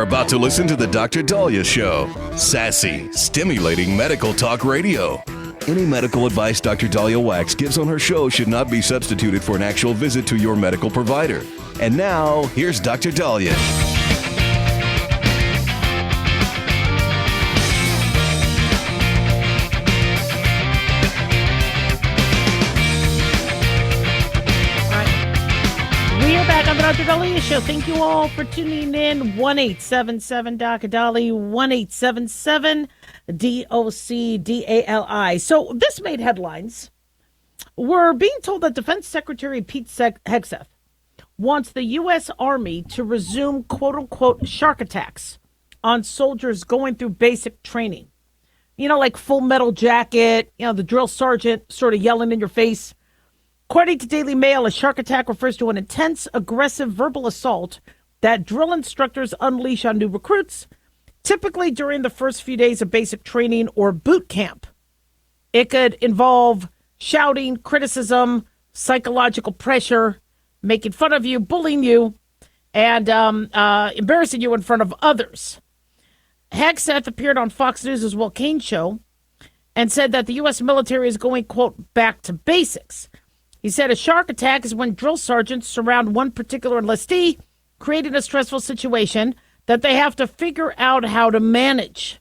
about to listen to the Dr. Daliah Show. Sassy, stimulating medical talk radio. Any medical advice Dr. Daliah Wax gives on her show should not be substituted for an actual visit to your medical provider. And now, here's Dr. Daliah. We are back on the Dr. Daliah Show. Thank you all for tuning in. 1-877 Dr. Dali, 1-877-DOC-DALI. So this made headlines. We're being told that Defense Secretary Pete Hegseth wants the U.S. Army to resume quote-unquote shark attacks on soldiers going through basic training. You know, like Full Metal Jacket, you know, the drill sergeant sort of yelling in your face. According to Daily Mail, a shark attack refers to an intense, aggressive verbal assault that drill instructors unleash on new recruits, typically during the first few days of basic training or boot camp. It could involve shouting, criticism, psychological pressure, making fun of you, bullying you, and embarrassing you in front of others. Hegseth appeared on Fox News' Will Cain show and said that the U.S. military is going, quote, back to basics. He said a shark attack is when drill sergeants surround one particular enlistee, creating a stressful situation that they have to figure out how to manage.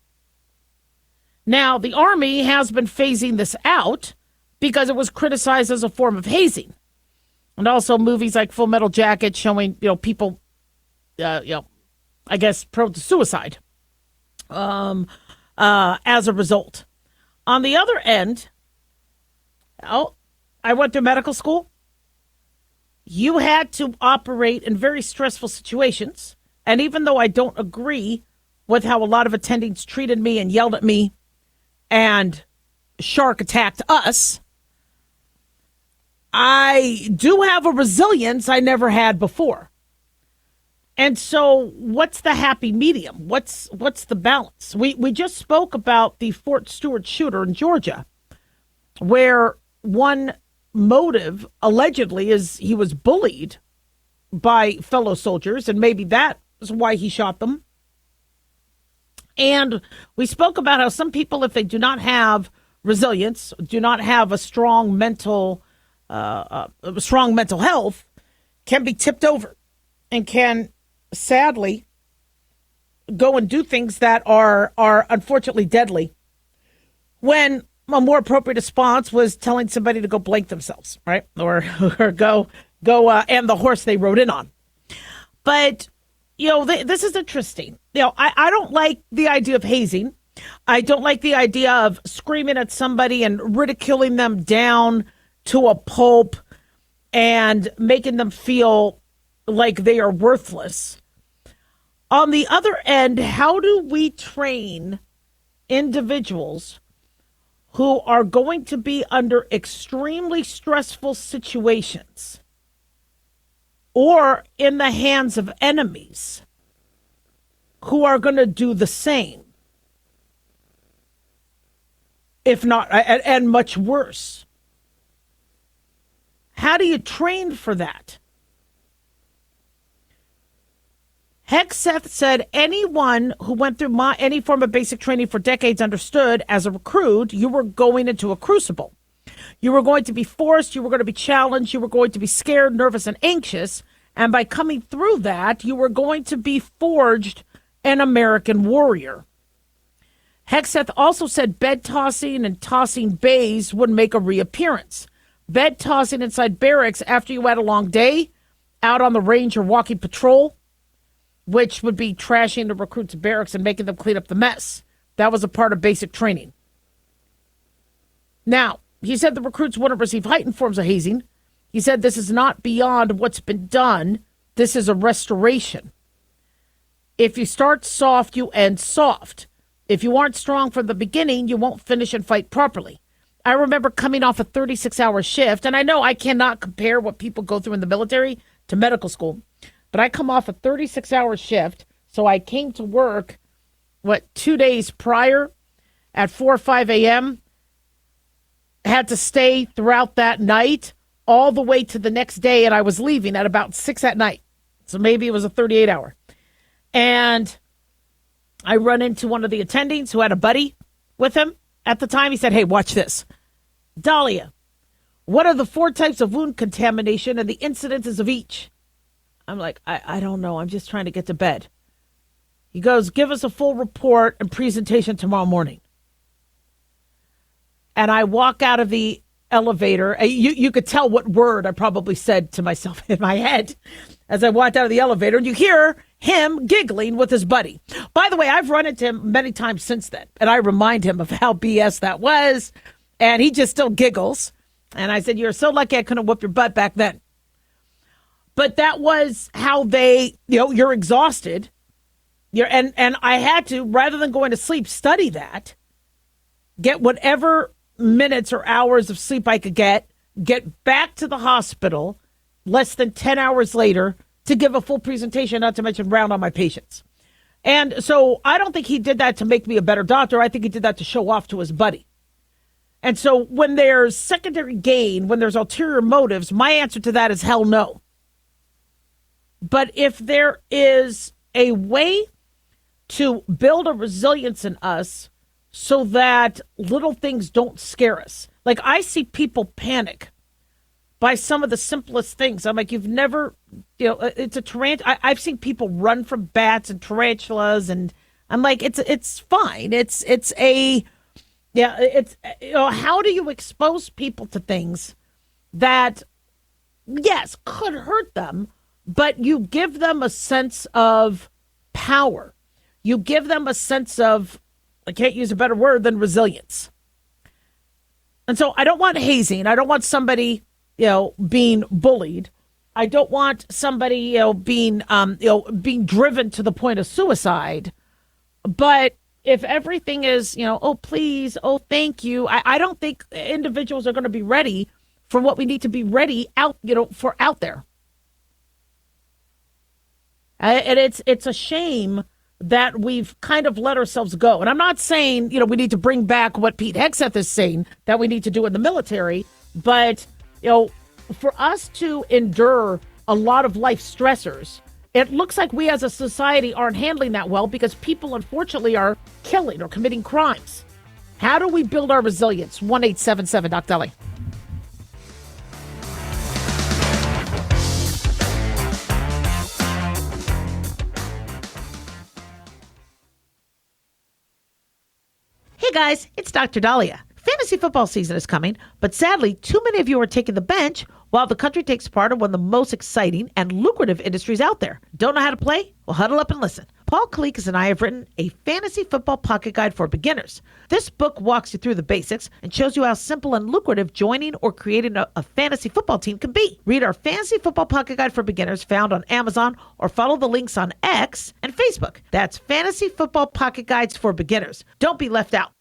Now, the Army has been phasing this out because it was criticized as a form of hazing. And also movies like Full Metal Jacket showing, people, I guess, prone to suicide as a result. On the other end, I went to medical school. You had to operate in very stressful situations. And even though I don't agree with how a lot of attendings treated me and yelled at me and shark attacked us, I do have a resilience I never had before. And so what's the happy medium? What's the balance? We just spoke about the Fort Stewart shooter in Georgia, where one motive allegedly is he was bullied by fellow soldiers, and maybe that is why he shot them. And we spoke about how some people, if they do not have resilience, do not have a strong mental health, can be tipped over and can sadly go and do things that are unfortunately deadly, when a more appropriate response was telling somebody to go blank themselves, right? Or go and the horse they rode in on. But, this is interesting. I don't like the idea of hazing. I don't like the idea of screaming at somebody and ridiculing them down to a pulp and making them feel like they are worthless. On the other end, how do we train individuals who are going to be under extremely stressful situations or in the hands of enemies who are going to do the same, if not, and much worse? How do you train for that? Hegseth said anyone who went through any form of basic training for decades understood as a recruit, you were going into a crucible. You were going to be forced, you were going to be challenged, you were going to be scared, nervous, and anxious. And by coming through that, you were going to be forged an American warrior. Hegseth also said bed tossing and tossing bays would make a reappearance. Bed tossing inside barracks after you had a long day, out on the range or walking patrol, which would be trashing the recruits' barracks and making them clean up the mess. That was a part of basic training. Now, he said the recruits wouldn't receive heightened forms of hazing. He said this is not beyond what's been done. This is a restoration. If you start soft, you end soft. If you aren't strong from the beginning, you won't finish and fight properly. I remember coming off a 36-hour shift, and I know I cannot compare what people go through in the military to medical school, but I come off a 36-hour shift, so I came to work, 2 days prior at 4 or 5 a.m., had to stay throughout that night all the way to the next day, and I was leaving at about 6 at night. So maybe it was a 38-hour. And I run into one of the attendings who had a buddy with him at the time. He said, hey, watch this. Daliah, what are the 4 types of wound contamination and the incidences of each? I'm like, I don't know. I'm just trying to get to bed. He goes, give us a full report and presentation tomorrow morning. And I walk out of the elevator. You could tell what word I probably said to myself in my head as I walked out of the elevator. And you hear him giggling with his buddy. By the way, I've run into him many times since then. And I remind him of how BS that was. And he just still giggles. And I said, you're so lucky I couldn't whoop your butt back then. But that was how they, you're exhausted. And I had to, rather than going to sleep, study that, get whatever minutes or hours of sleep I could get back to the hospital less than 10 hours later to give a full presentation, not to mention round on my patients. And so I don't think he did that to make me a better doctor. I think he did that to show off to his buddy. And so when there's secondary gain, when there's ulterior motives, my answer to that is hell no. But if there is a way to build a resilience in us so that little things don't scare us. Like I see people panic by some of the simplest things. I'm like, you've never, it's a tarantula. I've seen people run from bats and tarantulas, and I'm like, it's fine. It's how do you expose people to things that, yes, could hurt them, but you give them a sense of power. You give them a sense of, I can't use a better word than resilience. And so I don't want hazing. I don't want somebody, being bullied. I don't want somebody, being driven to the point of suicide. But if everything is, oh, please, oh, thank you. I don't think individuals are going to be ready for what we need to be ready out there. And it's a shame that we've kind of let ourselves go. And I'm not saying, we need to bring back what Pete Hegseth is saying that we need to do in the military, but, for us to endure a lot of life stressors, it looks like we as a society aren't handling that well because people, unfortunately, are killing or committing crimes. How do we build our resilience? 1-877 Doc Daliah. Hey guys, it's Dr. Daliah. Fantasy football season is coming, but sadly, too many of you are taking the bench while the country takes part in one of the most exciting and lucrative industries out there. Don't know how to play? Well, huddle up and listen. Paul Kalikas and I have written a fantasy football pocket guide for beginners. This book walks you through the basics and shows you how simple and lucrative joining or creating a fantasy football team can be. Read our fantasy football pocket guide for beginners found on Amazon or follow the links on X and Facebook. That's fantasy football pocket guides for beginners. Don't be left out.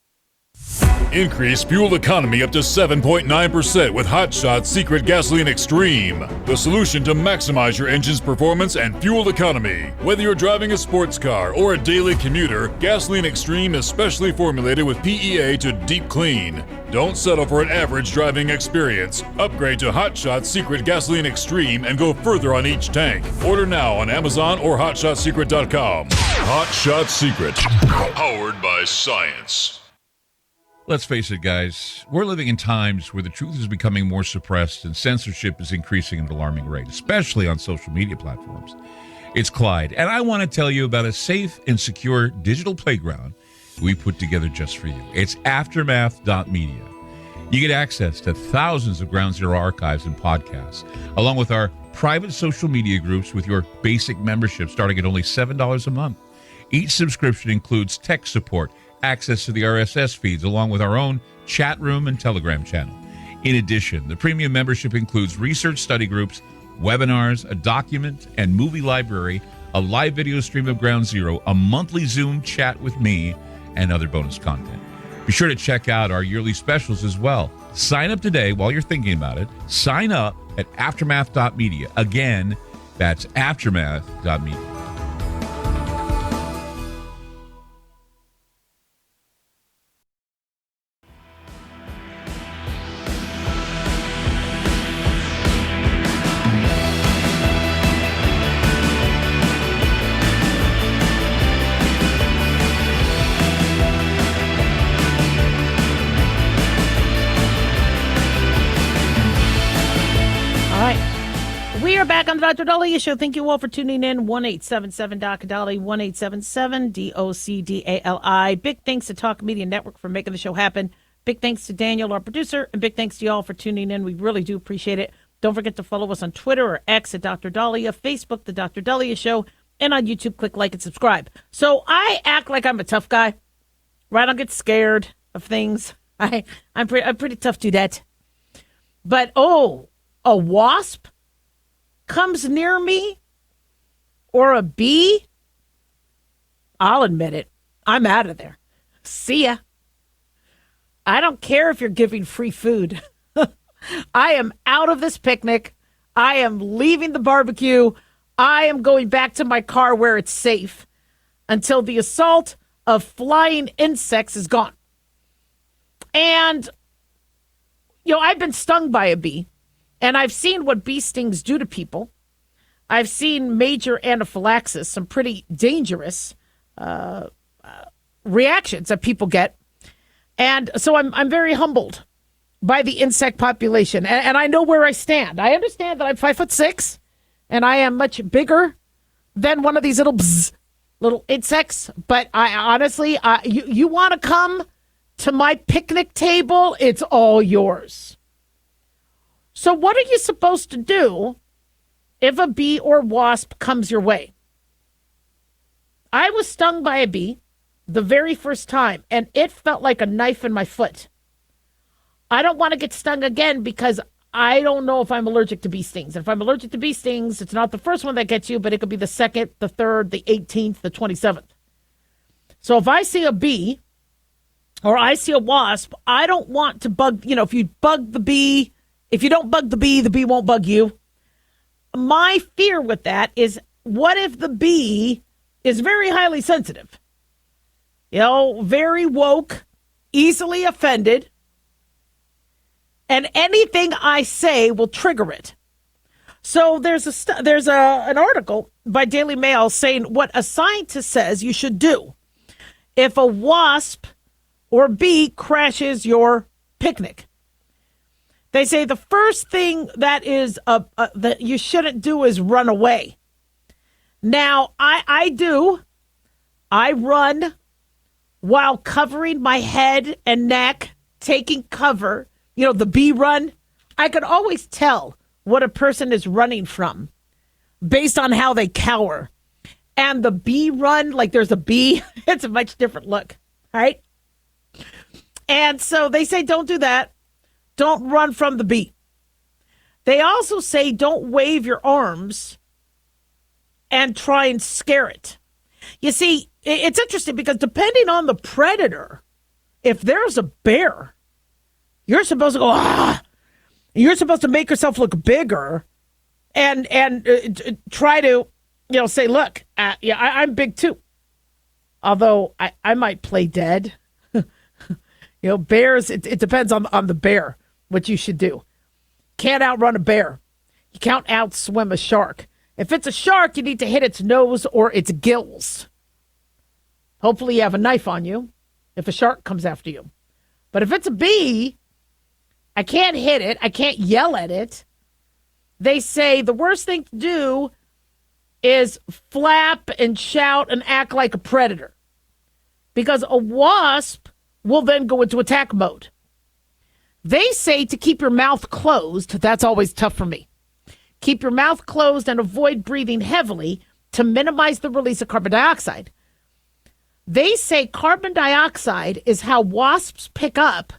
Increase fuel economy up to 7.9% with Hot Shot Secret Gasoline Extreme, the solution to maximize your engine's performance and fuel economy. Whether you're driving a sports car or a daily commuter, Gasoline Extreme is specially formulated with PEA to deep clean. Don't settle for an average driving experience. Upgrade to Hot Shot Secret Gasoline Extreme and go further on each tank. Order now on Amazon or HotShotSecret.com. Hot Shot Secret, powered by science. Let's face it, guys, we're living in times where the truth is becoming more suppressed and censorship is increasing at an alarming rate, especially on social media platforms. It's Clyde, and I want to tell you about a safe and secure digital playground we put together just for you. It's Aftermath.media. You get access to thousands of Ground Zero archives and podcasts, along with our private social media groups with your basic membership starting at only $7 a month. Each subscription includes tech support, access to the RSS feeds, along with our own chat room and Telegram channel. In addition, the premium membership includes research study groups, webinars, a document and movie library, a live video stream of Ground Zero, a monthly Zoom chat with me, and other bonus content. Be sure to check out our yearly specials as well. Sign up today while you're thinking about it. Sign up at Aftermath.media. Again, that's Aftermath.media. are back on the Dr. Daliah Show. Thank you all for tuning in. 1-877-DOC-DALI, 1-877-DOCDALI. Big thanks to Talk Media Network for making the show happen. Big thanks to Daniel, our producer, and big thanks to y'all for tuning in. We really do appreciate it. Don't forget to follow us on Twitter or X at Dr. Daliah, Facebook, The Dr. Daliah Show, and on YouTube, click like and subscribe. So I act like I'm a tough guy, right? I don't get scared of things. I'm pretty tough to that. But, a wasp comes near me or a bee, I'll admit it. I'm out of there. See ya. I don't care if you're giving free food. I am out of this picnic. I am leaving the barbecue. I am going back to my car where it's safe until the assault of flying insects is gone. And, I've been stung by a bee, and I've seen what bee stings do to people. I've seen major anaphylaxis, some pretty dangerous reactions that people get. And so I'm very humbled by the insect population, and I know where I stand. I understand that I'm 5'6", and I am much bigger than one of these little insects. But I honestly, you want to come to my picnic table, it's all yours. So what are you supposed to do if a bee or wasp comes your way? I was stung by a bee the very first time, and it felt like a knife in my foot. I don't want to get stung again because I don't know if I'm allergic to bee stings. And if I'm allergic to bee stings, it's not the first one that gets you, but it could be the 2nd, the 3rd, the 18th, the 27th. So if I see a bee or I see a wasp, I don't want to bug, if you bug the bee, if you don't bug the bee won't bug you. My fear with that is, what if the bee is very highly sensitive? Very woke, easily offended, and anything I say will trigger it. So there's an article by Daily Mail saying what a scientist says you should do if a wasp or bee crashes your picnic. They say the first thing that you shouldn't do is run away. Now, I run while covering my head and neck, taking cover. The bee run. I could always tell what a person is running from based on how they cower. And the bee run, like there's a bee, it's a much different look, right? And so they say don't do that. Don't run from the bee. They also say don't wave your arms and try and scare it. You see, it's interesting because depending on the predator, if there's a bear, you're supposed to go, ah! You're supposed to make yourself look bigger and try to, say, look, I'm big too. Although I might play dead. Bears, it depends on the bear, what you should do. Can't outrun a bear. You can't outswim a shark. If it's a shark, you need to hit its nose or its gills. Hopefully you have a knife on you if a shark comes after you. But if it's a bee, I can't hit it. I can't yell at it. They say the worst thing to do is flap and shout and act like a predator. Because a wasp will then go into attack mode. They say to keep your mouth closed. That's always tough for me. Keep your mouth closed and avoid breathing heavily to minimize the release of carbon dioxide. They say carbon dioxide is how wasps pick up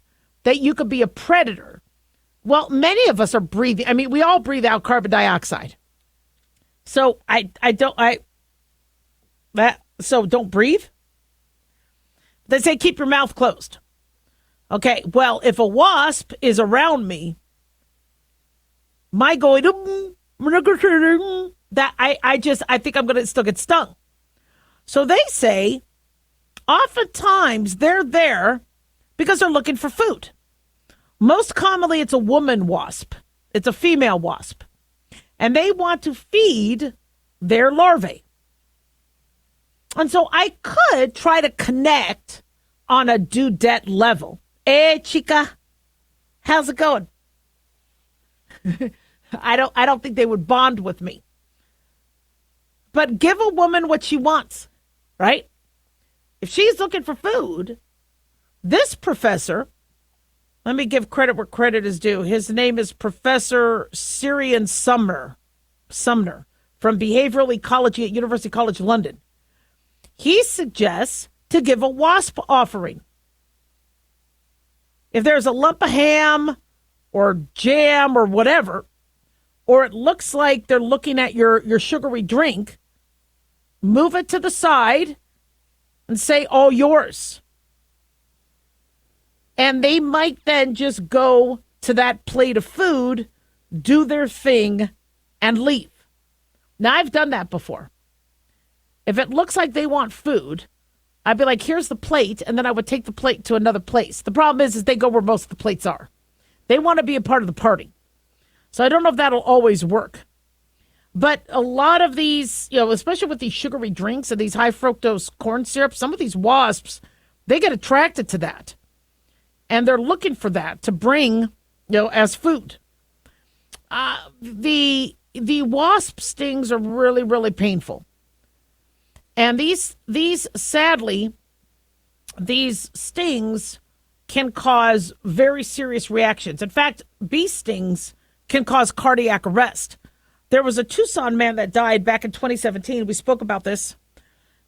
that you could be a predator. Well, many of us are breathing. I mean, we all breathe out carbon dioxide. So so don't breathe. They say keep your mouth closed. Okay, well, if a wasp is around me, my going that I think I'm going to still get stung. So they say oftentimes they're there because they're looking for food. Most commonly, it's a woman wasp. It's a female wasp. And they want to feed their larvae. And so I could try to connect on a dudette level. Hey, chica, how's it going? I don't think they would bond with me. But give a woman what she wants, right? If she's looking for food, this professor, let me give credit where credit is due. His name is Professor Syrian Sumner from Behavioral Ecology at University College London. He suggests to give a wasp offering. If there's a lump of ham or jam or whatever, or it looks like they're looking at your sugary drink, move it to the side and say, all yours. And they might then just go to that plate of food, do their thing, and leave. Now, I've done that before. If it looks like they want food, I'd be like, here's the plate, and then I would take the plate to another place. The problem is they go where most of the plates are. They want to be a part of the party. So I don't know if that'll always work. But a lot of these, especially with these sugary drinks and these high fructose corn syrup, some of these wasps, they get attracted to that. And they're looking for that to bring, as food. The wasp stings are really, really painful. And these sadly, these stings can cause very serious reactions. In fact, bee stings can cause cardiac arrest. There was a Tucson man that died back in 2017. We spoke about this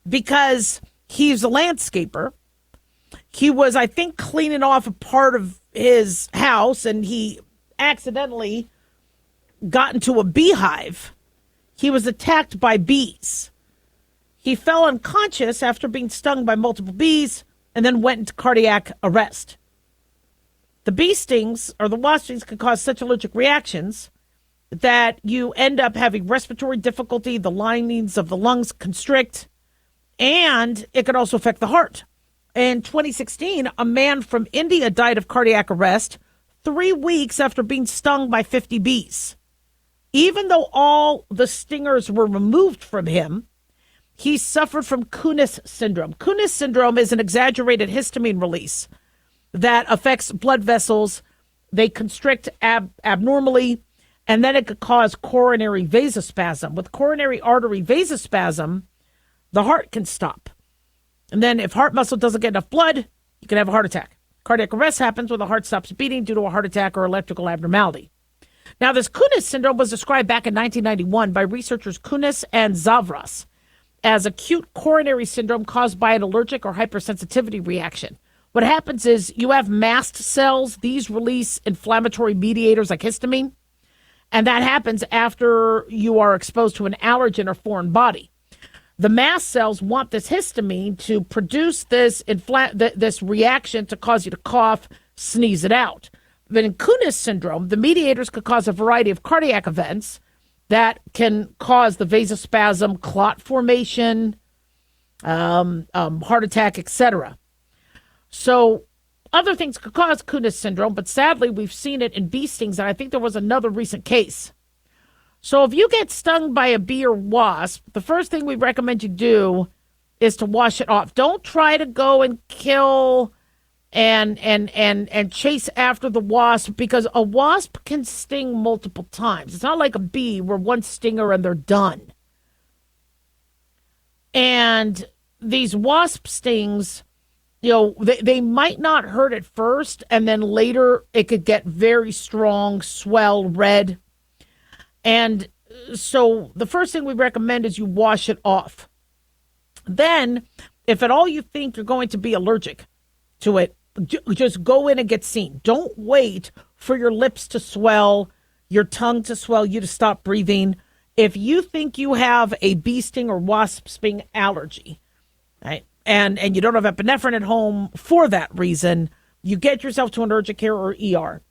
because he's a landscaper. He was, I think, cleaning off a part of his house, and he accidentally got into a beehive. He was attacked by bees. He fell unconscious after being stung by multiple bees and then went into cardiac arrest. The bee stings or the wasp stings can cause such allergic reactions that you end up having respiratory difficulty, the linings of the lungs constrict, and it could also affect the heart. In 2016, a man from India died of cardiac arrest 3 weeks after being stung by 50 bees. Even though all the stingers were removed from him, he suffered from Kunis syndrome. Kunis syndrome is an exaggerated histamine release that affects blood vessels. They constrict abnormally, and then it could cause coronary vasospasm. With coronary artery vasospasm, the heart can stop. And then if heart muscle doesn't get enough blood, you can have a heart attack. Cardiac arrest happens when the heart stops beating due to a heart attack or electrical abnormality. Now, this Kunis syndrome was described back in 1991 by researchers Kunis and Zavras as acute coronary syndrome caused by an allergic or hypersensitivity reaction. What happens is you have mast cells. These release inflammatory mediators like histamine, and that happens after you are exposed to an allergen or foreign body. The mast cells want this histamine to produce this reaction to cause you to cough, sneeze it out. But in Kunis syndrome, the mediators could cause a variety of cardiac events that can cause the vasospasm, clot formation, heart attack, etc. So other things could cause Kunis syndrome, but sadly, we've seen it in bee stings, and I think there was another recent case. So if you get stung by a bee or wasp, the first thing we recommend you do is to wash it off. Don't try to go and kill and chase after the wasp, because a wasp can sting multiple times. It's not like a bee where one stinger and they're done. And these wasp stings, they might not hurt at first, and then later it could get very strong, swell, red. And so the first thing we recommend is you wash it off. Then, if at all you think you're going to be allergic to it, just go in and get seen. Don't wait for your lips to swell, your tongue to swell, you to stop breathing. If you think you have a bee sting or wasp sting allergy, right, and you don't have epinephrine at home for that reason, you get yourself to an urgent care or ER.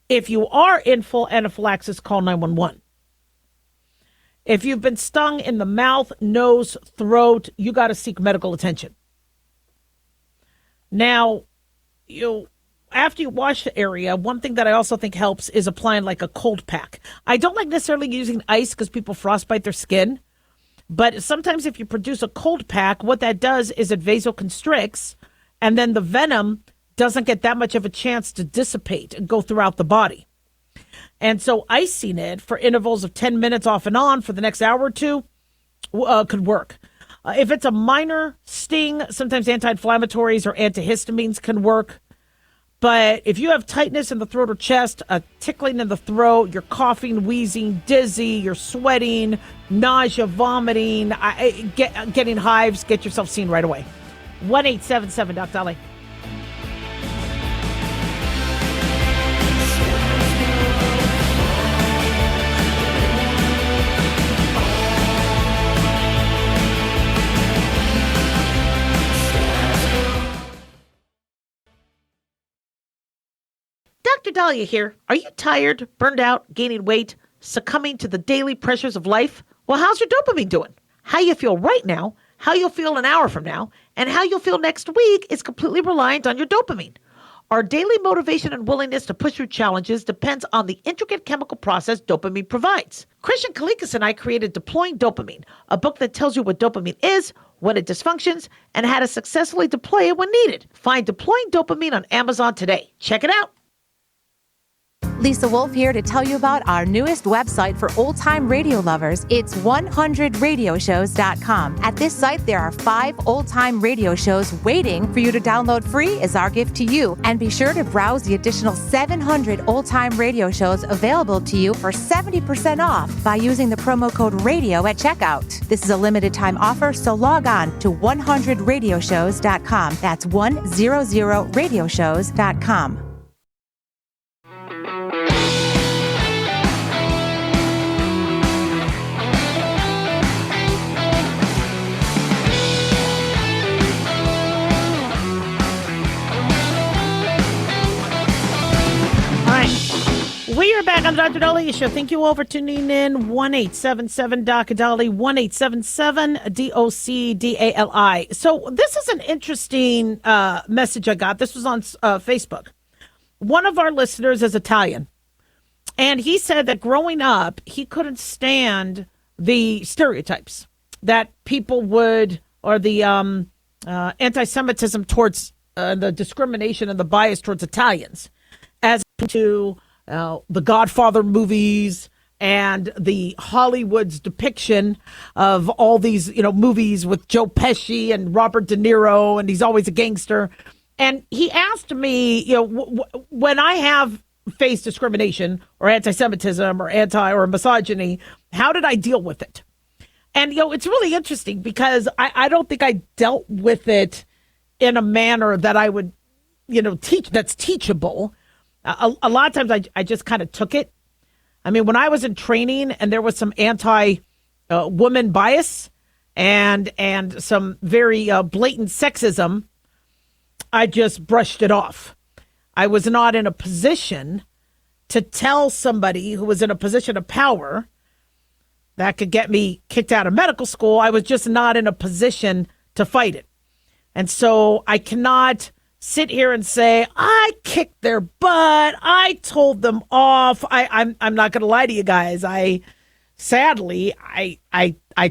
If you are in full anaphylaxis, call 911. If you've been stung in the mouth, nose, throat, you got to seek medical attention. Now, after you wash the area, one thing that I also think helps is applying like a cold pack. I don't like necessarily using ice because people frostbite their skin. But sometimes if you produce a cold pack, what that does is it vasoconstricts, and then the venom doesn't get that much of a chance to dissipate and go throughout the body. And so icing it for intervals of 10 minutes off and on for the next hour or two could work. If it's a minor sting, sometimes anti-inflammatories or antihistamines can work. But if you have tightness in the throat or chest, a tickling in the throat, you're coughing, wheezing, dizzy, you're sweating, nausea, vomiting, getting hives, get yourself seen right away. 1-877 Doc Daliah. Dr. Daliah here. Are you tired, burned out, gaining weight, succumbing to the daily pressures of life? Well, how's your dopamine doing? How you feel right now, how you'll feel an hour from now, and how you'll feel next week is completely reliant on your dopamine. Our daily motivation and willingness to push through challenges depends on the intricate chemical process dopamine provides. Christian Kalikas and I created Deploying Dopamine, a book that tells you what dopamine is, when it dysfunctions, and how to successfully deploy it when needed. Find Deploying Dopamine on Amazon today. Check it out. Lisa Wolf here to tell you about our newest website for old-time radio lovers. It's 100radioshows.com. At this site, there are 5 old-time radio shows waiting for you to download free as our gift to you. And be sure to browse the additional 700 old-time radio shows available to you for 70% off by using the promo code RADIO at checkout. This is a limited-time offer, so log on to 100radioshows.com. That's 100radioshows.com. We are back on the Dr. Daliah Show. Thank you all for tuning in. 1-877-Dr. 1-877-DOC-DALI. So this is an interesting message I got. This was on Facebook. One of our listeners is Italian. And he said that growing up, he couldn't stand the stereotypes that people would, or the anti-Semitism towards the discrimination and the bias towards Italians, as to the Godfather movies and the Hollywood's depiction of all these, movies with Joe Pesci and Robert De Niro, and he's always a gangster. And he asked me, when I have faced discrimination or anti-Semitism or misogyny, how did I deal with it? And, it's really interesting because I don't think I dealt with it in a manner that I would, teach, that's teachable. A lot of times I just kind of took it. I mean, when I was in training and there was some anti-woman bias and some very blatant sexism, I just brushed it off. I was not in a position to tell somebody who was in a position of power that could get me kicked out of medical school. I was just not in a position to fight it. And so I cannot sit here and say, I kicked their butt, I told them off. I'm not going to lie to you guys. I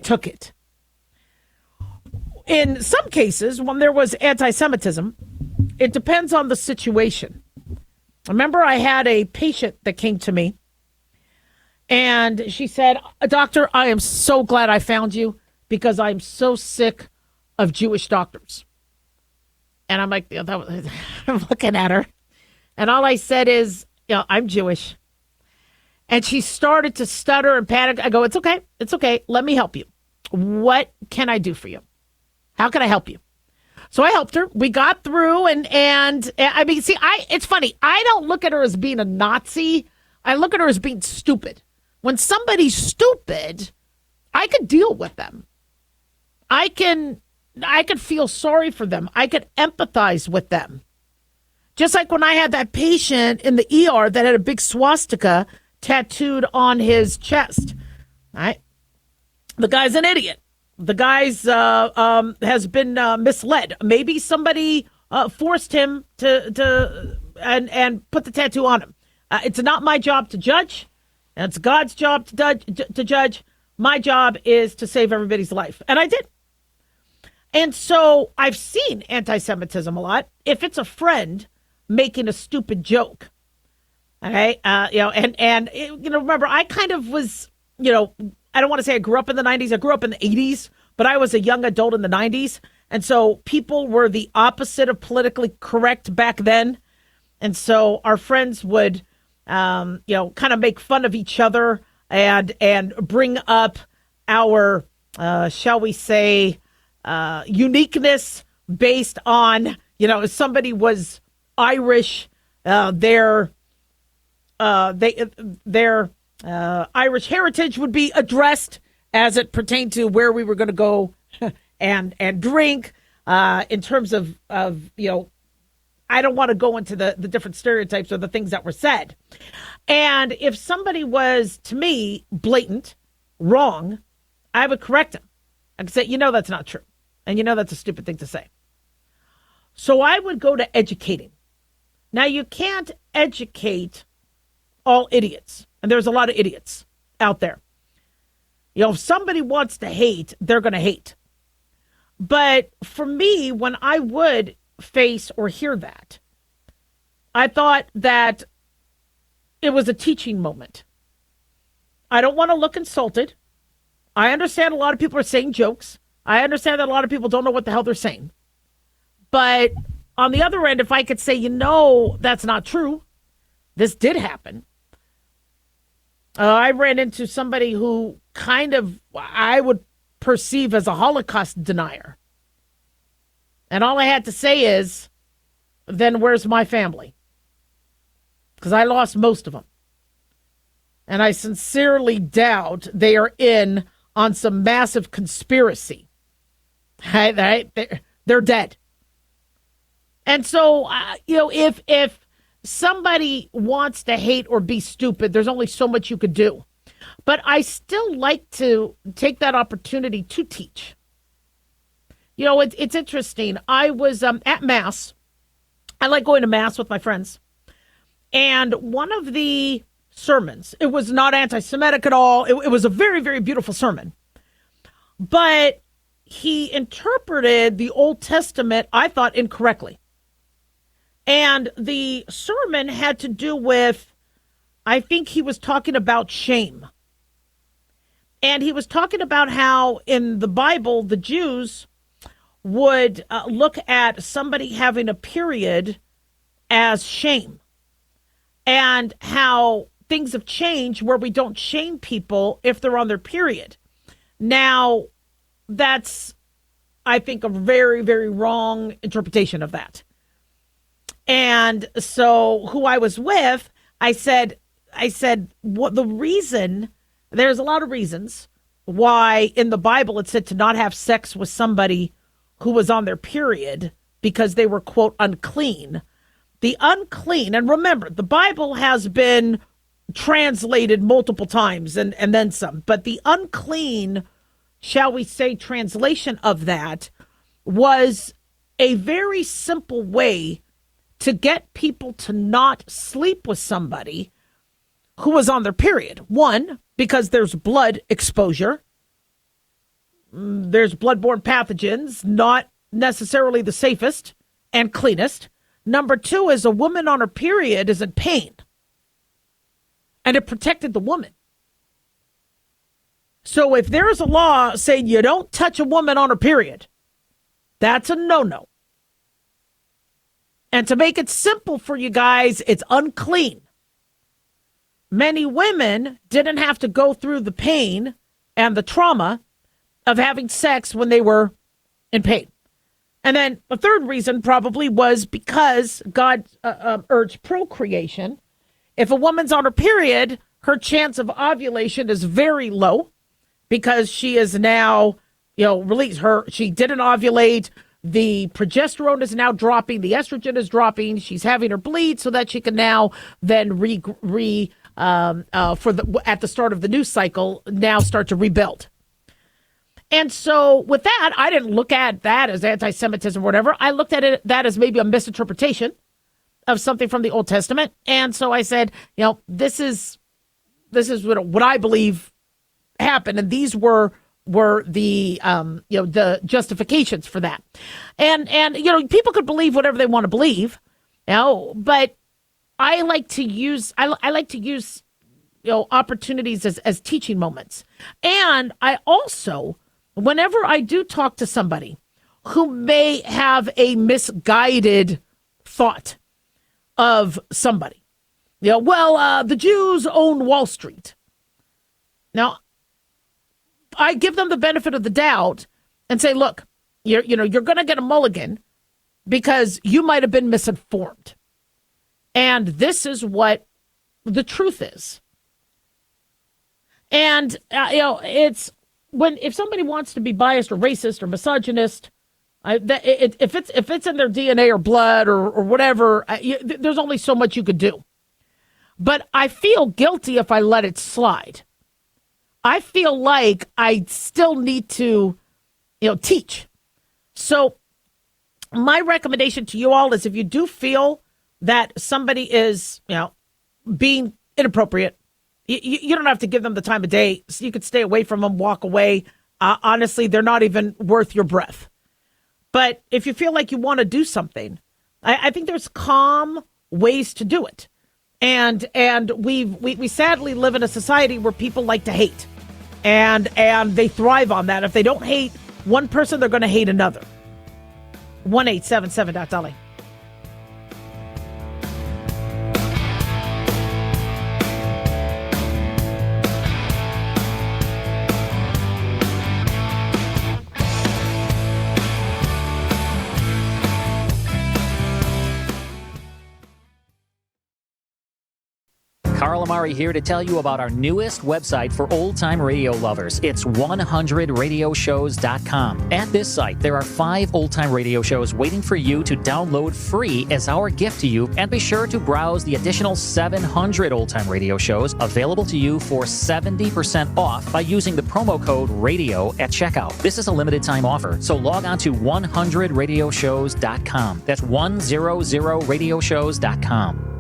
took it. In some cases, when there was anti-Semitism, it depends on the situation. Remember, I had a patient that came to me, and she said, Doctor, I am so glad I found you because I'm so sick of Jewish doctors. And I'm like, I'm looking at her. And all I said is, I'm Jewish. And she started to stutter and panic. I go, it's okay. It's okay. Let me help you. What can I do for you? How can I help you? So I helped her. We got through. And I mean, see, it's funny. I don't look at her as being a Nazi. I look at her as being stupid. When somebody's stupid, I could deal with them. I could feel sorry for them. I could empathize with them. Just like when I had that patient in the ER that had a big swastika tattooed on his chest. All right. The guy's an idiot. The guy's has been misled. Maybe somebody forced him to put the tattoo on him. It's not my job to judge. And it's God's job to judge. My job is to save everybody's life. And I did. And so I've seen anti-Semitism a lot. If it's a friend making a stupid joke, Okay. Remember, I kind of was, I don't want to say I grew up in the 90s. I grew up in the 80s, but I was a young adult in the 90s. And so people were the opposite of politically correct back then. And so our friends would, kind of make fun of each other and bring up our, shall we say, uniqueness based on, if somebody was Irish, their Irish heritage would be addressed as it pertained to where we were going to go and drink. In terms of I don't want to go into the different stereotypes or the things that were said. And if somebody was, to me, blatant, wrong, I would correct them. I could say, that's not true. And that's a stupid thing to say. So I would go to educating. Now, you can't educate all idiots. And there's a lot of idiots out there. If somebody wants to hate, they're going to hate. But for me, when I would face or hear that, I thought that it was a teaching moment. I don't want to look insulted. I understand a lot of people are saying jokes. I understand that a lot of people don't know what the hell they're saying. But on the other end, if I could say, that's not true. This did happen. I ran into somebody who kind of, I would perceive as a Holocaust denier. And all I had to say is, then where's my family? Because I lost most of them. And I sincerely doubt they are in on some massive conspiracy. They're dead. And so, if somebody wants to hate or be stupid, there's only so much you could do. But I still like to take that opportunity to teach. It's interesting. I was at Mass. I like going to Mass with my friends. And one of the sermons, it was not anti-Semitic at all. It was a very, very beautiful sermon. But he interpreted the Old Testament, I thought, incorrectly. And the sermon had to do with, I think he was talking about shame. And he was talking about how in the Bible, the Jews would look at somebody having a period as shame. And how things have changed where we don't shame people if they're on their period. Now, that's, I think, a very, very wrong interpretation of that. And so who I was with, I said, what the reason, there's a lot of reasons why in the Bible it said to not have sex with somebody who was on their period because they were, quote, unclean. The unclean, and remember, the Bible has been translated multiple times and then some, but the unclean, shall we say, translation of that was a very simple way to get people to not sleep with somebody who was on their period. One, because there's blood exposure. There's bloodborne pathogens, not necessarily the safest and cleanest. Number two is a woman on her period is in pain. And it protected the woman. So if there is a law saying you don't touch a woman on her period, that's a no-no. And to make it simple for you guys, it's unclean. Many women didn't have to go through the pain and the trauma of having sex when they were in pain. And then the third reason probably was because God urged procreation. If a woman's on her period, her chance of ovulation is very low because she is now, released. She didn't ovulate. The progesterone is now dropping. The estrogen is dropping. She's having her bleed so that she can now then at the start of the news cycle, now start to rebuild. And so with that, I didn't look at that as anti-Semitism or whatever. I looked at that as maybe a misinterpretation of something from the Old Testament. And so I said, this is what I believe happened. And these were the justifications for that. And people could believe whatever they want to believe, but I like to use opportunities as teaching moments. And I also, whenever I do talk to somebody who may have a misguided thought of somebody, the Jews own Wall Street. Now, I give them the benefit of the doubt and say, look, you're going to get a mulligan because you might have been misinformed. And this is what the truth is. And, it's if somebody wants to be biased or racist or misogynist, if it's in their DNA or blood or whatever, there's only so much you could do. But I feel guilty if I let it slide. I feel like I still need to, teach. So my recommendation to you all is if you do feel that somebody is, being inappropriate, you don't have to give them the time of day. So you could stay away from them, walk away. Honestly, they're not even worth your breath. But if you feel like you want to do something, I think there's calm ways to do it. And we sadly live in a society where people like to hate. And they thrive on that. If they don't hate one person, they're going to hate another. 1-877-Daliah. Carl Amari here to tell you about our newest website for old-time radio lovers. It's 100radioshows.com. At this site, there are 5 old-time radio shows waiting for you to download free as our gift to you, and be sure to browse the additional 700 old-time radio shows available to you for 70% off by using the promo code RADIO at checkout. This is a limited-time offer, so log on to 100radioshows.com. That's 100radioshows.com.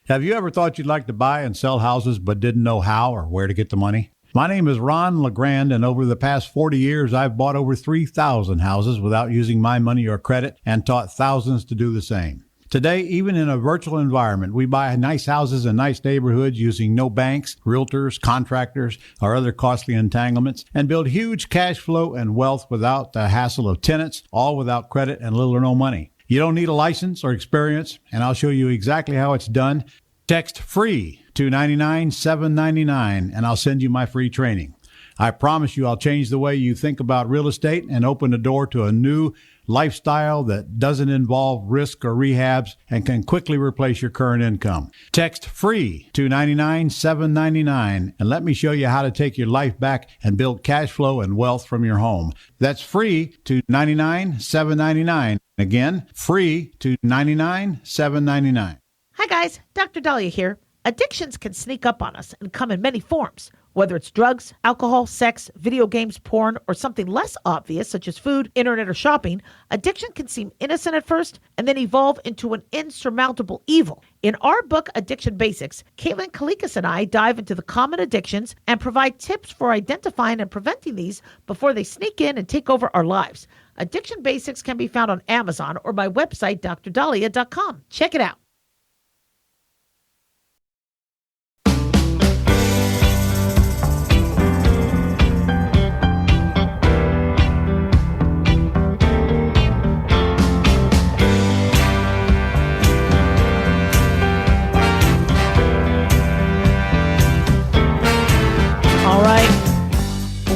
Have you ever thought you'd like to buy and sell houses but didn't know how or where to get the money? My name is Ron LeGrand, and over the past 40 years, I've bought over 3,000 houses without using my money or credit and taught thousands to do the same. Today, even in a virtual environment, we buy nice houses in nice neighborhoods using no banks, realtors, contractors, or other costly entanglements, and build huge cash flow and wealth without the hassle of tenants, all without credit and little or no money. You don't need a license or experience, and I'll show you exactly how it's done. Text FREE to 99799, and I'll send you my free training. I promise you I'll change the way you think about real estate and open the door to a new lifestyle that doesn't involve risk or rehabs and can quickly replace your current income. Text FREE to 99799, and let me show you how to take your life back and build cash flow and wealth from your home. That's FREE to 99799. Again, FREE to 99799. Hi guys, Dr. Daliah here. Addictions can sneak up on us and come in many forms, whether it's drugs, alcohol, sex, video games, porn, or something less obvious such as food, internet, or shopping. Addiction can seem innocent at first and then evolve into an insurmountable evil. In our book, Addiction Basics, Caitlin Kalikas and I dive into the common addictions and provide tips for identifying and preventing these before they sneak in and take over our lives. Addiction Basics can be found on Amazon or my website, drdaliah.com. Check it out.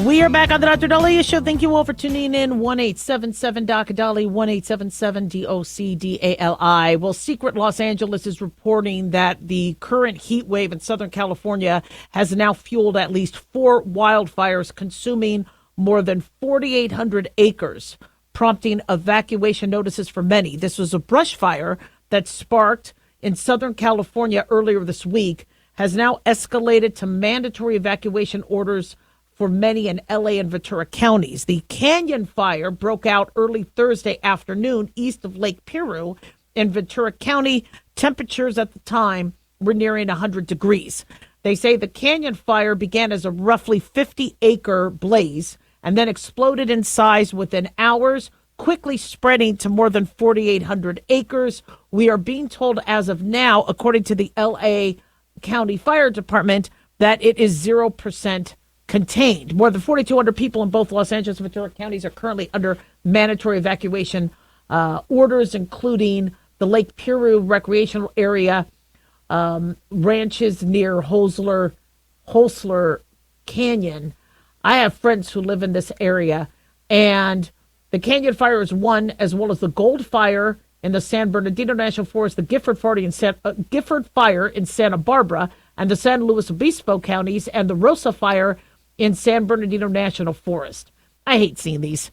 We are back on the Dr. Daliah Show. Thank you all for tuning in. 1-877-DOC-DALI, 1-877-DOC-DALI. Well, Secret Los Angeles is reporting that the current heat wave in Southern California has now fueled at least 4 wildfires, consuming more than 4,800 acres, prompting evacuation notices for many. This was a brush fire that sparked in Southern California earlier this week, has now escalated to mandatory evacuation orders for many in LA and Ventura counties. The Canyon Fire broke out early Thursday afternoon east of Lake Piru in Ventura County. Temperatures at the time were nearing 100 degrees. They say the Canyon Fire began as a roughly 50-acre blaze and then exploded in size within hours, quickly spreading to more than 4,800 acres, We are being told as of now, according to the LA County Fire Department, that it is 0% contained. More than 4,200 people in both Los Angeles and Ventura counties are currently under mandatory evacuation orders, including the Lake Piru recreational area, ranches near Holsler Canyon. I have friends who live in this area, and the Canyon Fire is one, as well as the Gold Fire in the San Bernardino National Forest, the Gifford Fire in Santa Barbara, and the San Luis Obispo counties, and the Rosa Fire in San Bernardino National Forest. I hate seeing these.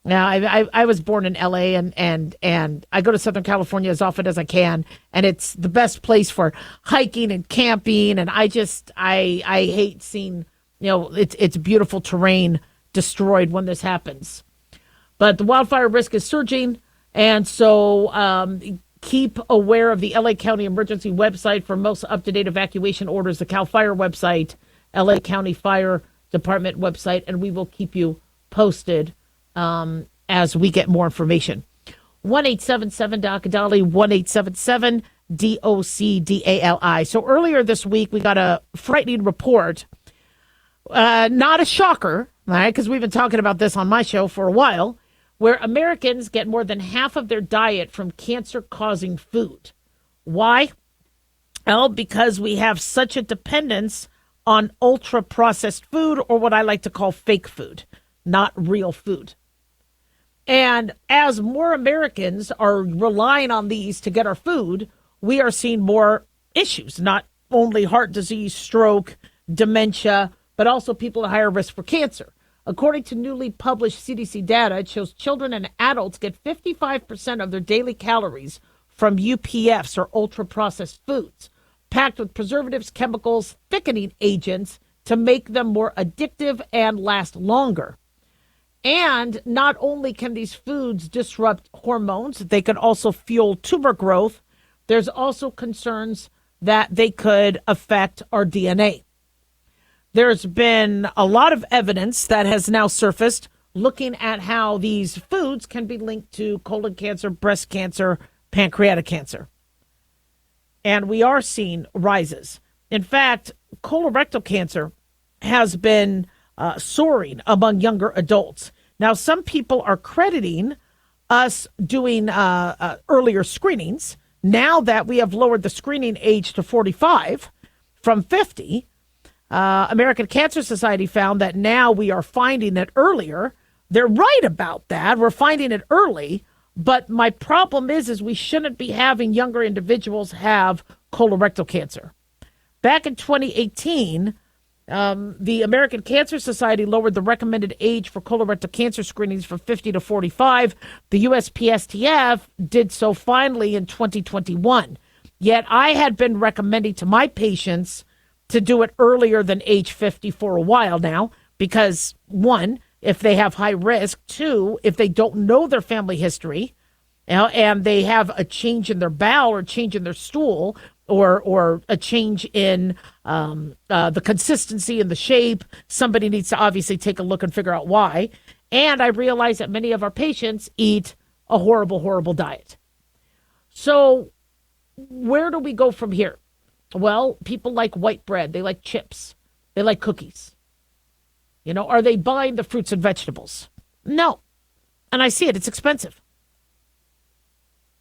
Now, I was born in LA, and I go to Southern California as often as I can, and it's the best place for hiking and camping, and I hate seeing, it's beautiful terrain destroyed when this happens. But the wildfire risk is surging, and so keep aware of the LA County Emergency website for most up-to-date evacuation orders, the CAL FIRE website, LA County Fire Department website, and we will keep you posted as we get more information. 1-877-DOC-DALI, 1-877-DOC-DALI. So earlier this week, we got a frightening report. Not a shocker, all right, because we've been talking about this on my show for a while, where Americans get more than half of their diet from cancer-causing food. Why? Well, because we have such a dependence on ultra-processed food, or what I like to call fake food, not real food. And as more Americans are relying on these to get our food, we are seeing more issues, not only heart disease, stroke, dementia, but also people at higher risk for cancer. According to newly published CDC data, it shows children and adults get 55% of their daily calories from UPFs, or ultra-processed foods, packed with preservatives, chemicals, thickening agents to make them more addictive and last longer. And not only can these foods disrupt hormones, they can also fuel tumor growth. There's also concerns that they could affect our DNA. There's been a lot of evidence that has now surfaced looking at how these foods can be linked to colon cancer, breast cancer, pancreatic cancer. And we are seeing rises. In fact, colorectal cancer has been soaring among younger adults. Now, some people are crediting us doing earlier screenings. Now that we have lowered the screening age to 45 from 50, American Cancer Society found that now we are finding it earlier. They're right about that. We're finding it early. But my problem is we shouldn't be having younger individuals have colorectal cancer. Back in 2018, the American Cancer Society lowered the recommended age for colorectal cancer screenings from 50 to 45. The USPSTF did so finally in 2021. Yet I had been recommending to my patients to do it earlier than age 50 for a while now, because one, if they have high risk, two, if they don't know their family history, and they have a change in their bowel or change in their stool, or a change in the consistency and the shape, somebody needs to obviously take a look and figure out why. And I realize that many of our patients eat a horrible, horrible diet. So where do we go from here? Well, people like white bread. They like chips. They like cookies. Are they buying the fruits and vegetables? No. And I see it. It's expensive.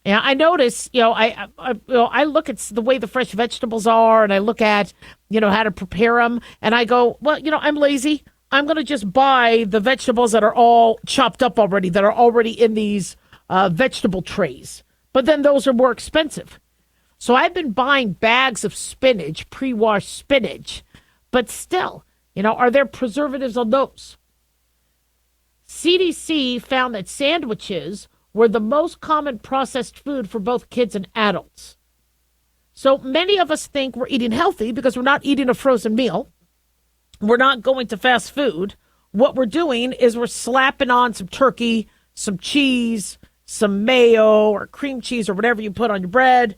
Yeah, I notice, I look at the way the fresh vegetables are, and I look at, how to prepare them, and I go, well, I'm lazy. I'm going to just buy the vegetables that are all chopped up already, that are already in these vegetable trays. But then those are more expensive. So I've been buying bags of spinach, pre-washed spinach, but still, are there preservatives on those? CDC found that sandwiches were the most common processed food for both kids and adults. So many of us think we're eating healthy because we're not eating a frozen meal. We're not going to fast food. What we're doing is we're slapping on some turkey, some cheese, some mayo or cream cheese or whatever you put on your bread,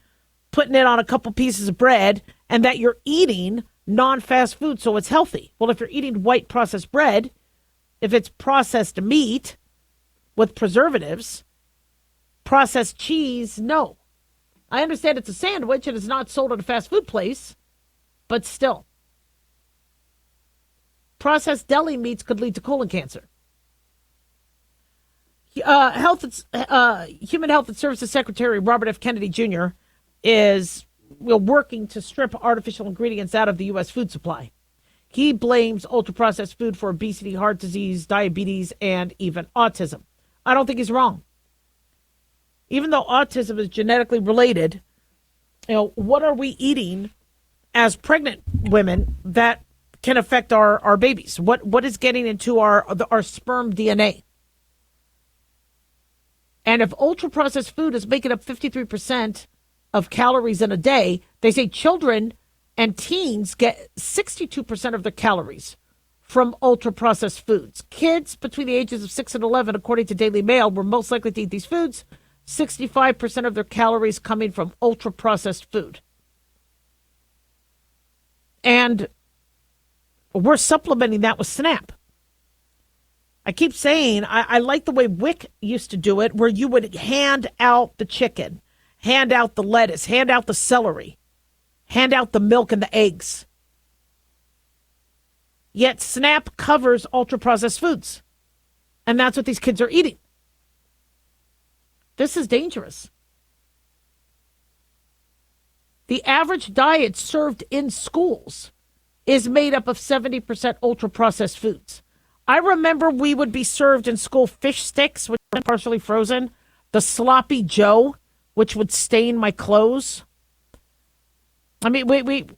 putting it on a couple pieces of bread, and that you're eating non-fast food, so it's healthy. Well, if you're eating white processed bread, if it's processed meat with preservatives, processed cheese, no. I understand it's a sandwich and it's not sold at a fast food place, but still. Processed deli meats could lead to colon cancer. Human Health and Services Secretary Robert F. Kennedy Jr. is working to strip artificial ingredients out of the U.S. food supply. He blames ultra-processed food for obesity, heart disease, diabetes, and even autism. I don't think he's wrong. Even though autism is genetically related, what are we eating as pregnant women that can affect our babies? What is getting into our sperm DNA? And if ultra-processed food is making up 53% of calories in a day, they say children and teens get 62% of their calories from ultra-processed foods. Kids between the ages of 6 and 11, according to Daily Mail, were most likely to eat these foods. 65% of their calories coming from ultra-processed food. And we're supplementing that with SNAP. I keep saying I like the way WIC used to do it, where you would hand out the chicken, hand out the lettuce, hand out the celery, hand out the milk and the eggs. Yet SNAP covers ultra-processed foods. And that's what these kids are eating. This is dangerous. The average diet served in schools is made up of 70% ultra-processed foods. I remember we would be served in school fish sticks, which were partially frozen, the sloppy Joe, which would stain my clothes. I mean, the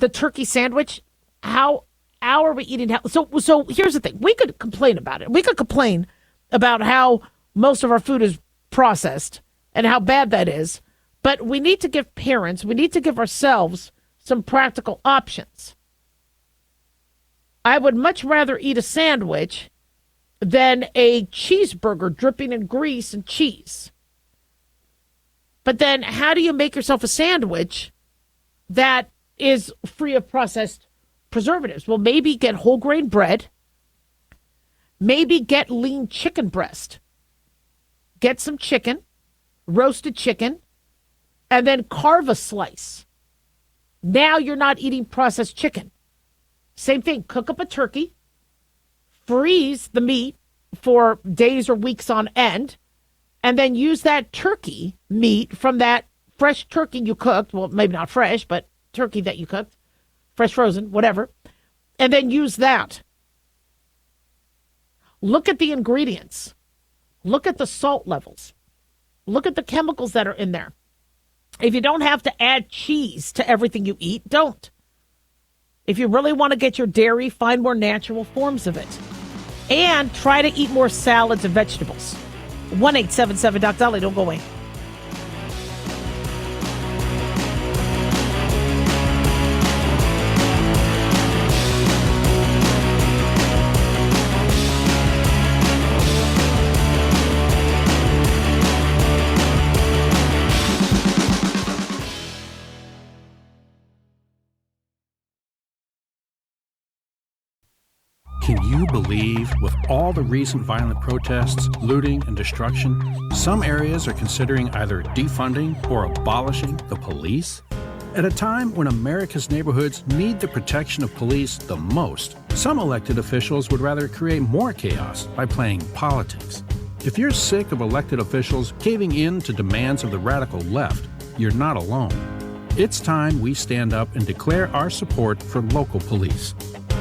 turkey sandwich, how are we eating healthy? So here's the thing. We could complain about it. We could complain about how most of our food is processed and how bad that is. But we need to give parents, we need to give ourselves some practical options. I would much rather eat a sandwich than a cheeseburger dripping in grease and cheese. But then how do you make yourself a sandwich that is free of processed preservatives? Well, maybe get whole grain bread. Maybe get lean chicken breast. Get some chicken, roasted chicken, and then carve a slice. Now you're not eating processed chicken. Same thing, cook up a turkey, freeze the meat for days or weeks on end, and then use that turkey meat from that fresh turkey you cooked, well, maybe not fresh, but turkey that you cooked, fresh frozen, whatever, and then use that. Look at the ingredients. Look at the salt levels. Look at the chemicals that are in there. If you don't have to add cheese to everything you eat, don't. If you really want to get your dairy, find more natural forms of it. And try to eat more salads and vegetables. 1-877-DOC-DALIAH. Don't go away. Can you believe, with all the recent violent protests, looting, and destruction, some areas are considering either defunding or abolishing the police? At a time when America's neighborhoods need the protection of police the most, some elected officials would rather create more chaos by playing politics. If you're sick of elected officials caving in to demands of the radical left, you're not alone. It's time we stand up and declare our support for local police.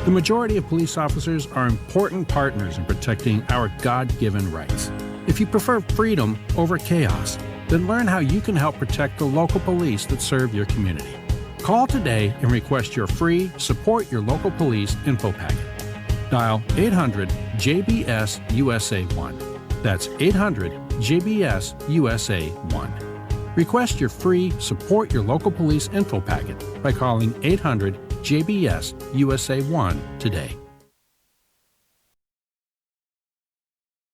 The majority of police officers are important partners in protecting our God-given rights. If you prefer freedom over chaos, then learn how you can help protect the local police that serve your community. Call today and request your free Support Your Local Police info packet. Dial 800-JBS-USA-1. That's 800-JBS-USA-1. Request your free Support Your Local Police info packet by calling 800-JBS-USA-1 today.